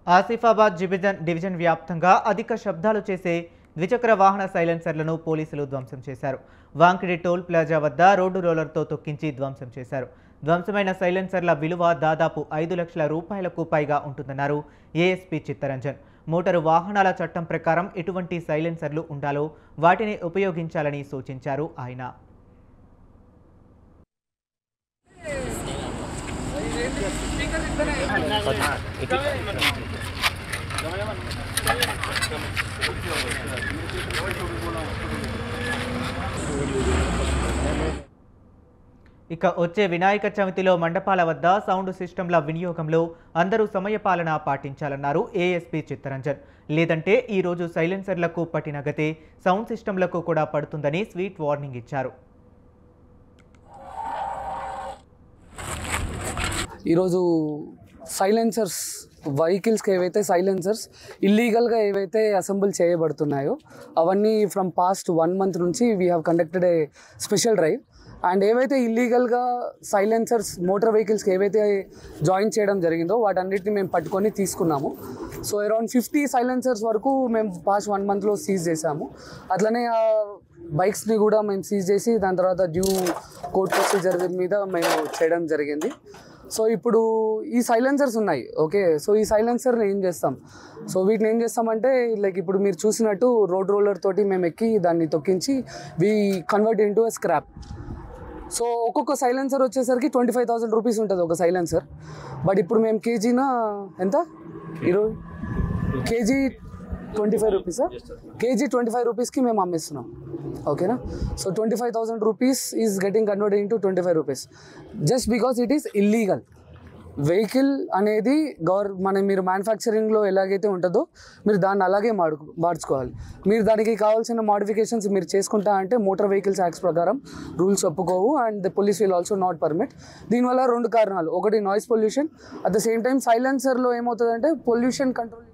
Asifabad division వ్యాప్తంగా అధిక శబ్దాలు చేసే ద్విచక్ర వాహన సైలెన్సర్లను పోలీసులు ధ్వంసం చేశారు. వాంకిడి టోల్ ప్లాజా వద్ద రోడ్డు రోలర్తో తొక్కించి ధ్వంసం చేశారు. ధ్వంసమైన సైలెన్సర్ల విలువ దాదాపు 5 లక్షల రూపాయలకు పైగా ఉంటుందన్నారు ఏఎస్పీ చిత్తరంజన్. మోటారు వాహనాల చట్టం ప్రకారం ఎటువంటి సైలెన్సర్లు ఉండాలో వాటిని ఉపయోగించాలని సూచించారు ఆయన. ఇక వచ్చే వినాయక చవితిలో మండపాల వద్ద సౌండ్ సిస్టంల వినియోగంలో అందరూ సమయపాలన పాటించాలన్నారు ఏఎస్పీ చిత్తరంజన్. లేదంటే ఈ రోజు సైలెన్సర్లకు పట్టిన గతే సౌండ్ సిస్టంలకు కూడా పడుతుందని స్వీట్ వార్నింగ్ ఇచ్చారు. ఈరోజు సైలెన్సర్స్ వెహికల్స్కి ఏవైతే సైలెన్సర్స్ ఇల్లీగల్గా ఏవైతే అసెంబుల్ చేయబడుతున్నాయో అవన్నీ ఫ్రమ్ పాస్ట్ 1 month నుంచి we have conducted a special drive. And ఏవైతే ఇల్లీగల్గా సైలెన్సర్స్ మోటార్ వెహికల్స్కి ఏవైతే జాయిన్ చేయడం జరిగిందో వాటన్నిటిని మేము పట్టుకొని తీసుకున్నాము. సో అరౌండ్ 50 సైలెన్సర్స్ వరకు మేము పాస్ట్ 1 monthలో సీజ్ చేసాము. అట్లనే ఆ బైక్స్ని కూడా మేము సీజ్ చేసి దాని తర్వాత డ్యూ కోర్ట్ ప్రొసీజర్ మీద మేము చేయడం జరిగింది. సో ఇప్పుడు ఈ సైలెన్సర్స్ ఉన్నాయి, ఓకే. సో ఈ సైలెన్సర్ని ఏం చేస్తాం, సో వీటిని ఏం చేస్తామంటే లైక్ ఇప్పుడు మీరు చూసినట్టు రోడ్ రోలర్ తోటి మేము ఎక్కి దాన్ని తొక్కించి we convert into a scrap. So ఒక్కొక్క సైలెన్సర్ వచ్చేసరికి 25,000 రూపీస్ ఉంటుంది ఒక సైలెన్సర్. బట్ ఇప్పుడు మేము కేజీన ఎంత 20 కేజీ 25 రూపీసా, కేజీ 25 రూపీస్కి మేము అమ్మేస్తున్నాం, ఓకేనా. So 25,000 rupees is getting converted into 25 rupees just because it is illegal. Vehicle అనేది మీరు మ్యానుఫ్యాక్చరింగ్లో ఎలాగైతే ఉంటుందో మీరు దాన్ని అలాగే మార్చుకోవాలి. మీరు దానికి కావాల్సిన మాడిఫికేషన్స్ మీరు చేసుకుంటా అంటే మోటార్ వెహికల్స్ యాక్ట్స్ ప్రకారం రూల్స్ ఒప్పుకోవు and the police will also not permit. దీనివల్ల 2 కారణాలు, ఒకటి noise pollution, at the same time సైలెన్సర్లో ఏమవుతుందంటే పొల్యూషన్ కంట్రోల్